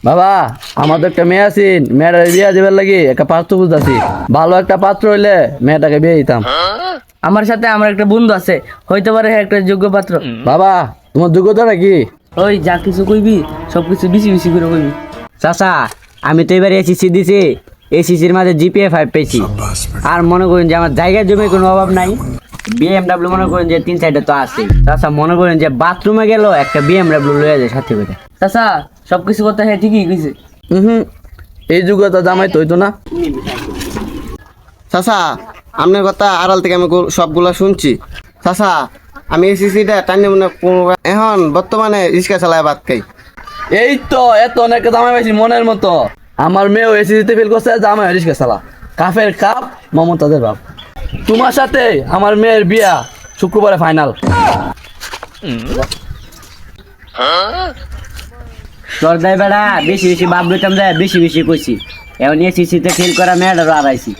বাবা আমাদের একটা মেয়ে আছেন, মেয়েটার বিয়ে দিবার লাগি একটা পাত্র বুঝতেছি। ভালো একটা পাত্র হইলে মেয়েটাকে বিয়ে দিতাম। আমার সাথে আমার একটা বন্ধু আছে, হইতে পারে হ্যাঁ একটা যোগ্য পাত্র। বাবা তোমার যোগ্যতাটা কি? ওই যা কিছু কইবি সবকিছু বেশি বেশি করে কইবি। চাচা আমি তো এবার এসিসি দিছি, এসিসির মাঝে জিপিএ 5 পেয়েছি। আর মনে করেন যে আমার জায়গা জমি কোনো অভাব নাই। বিএমডাব্লিউ মনে করেন যে 3 সাইডে তো আছে। চাচা মনে করেন যে বাথরুমে গেল একটা বিএমডাব্লিউ লয়ে যায় সাথে করে। চাচা সবকিছু কথা হ্যাঁ ঠিকই কইছে। হুম, এই যোগ্যতা জামাই তো হইতো না। চাচা আপনার কথা আড়াল থেকে আমি সবগুলা শুনছি। চাচা আমি এসিসিটা টানি মনে এখন বর্তমানে রিক্সা চালায় ভাত খাই। এই তো এত অনেক জামাই পাইছি মনের মতো। আমার মেয়েও এসি দিতে ফিল করছে, জামাই রিস্কা চালা। কাফের কাপ মমতাজের বাপ। তোমার সাথে আমার মেয়ের বিয়া শুক্রবারে ফাইনাল। তোর দাই বেড়া বেশি বেশি বাপ বেতন দেয়, বেশি বেশি কইছি। এখন এসিসিতে ফেল করা মেয়েটারও আড়াইছি।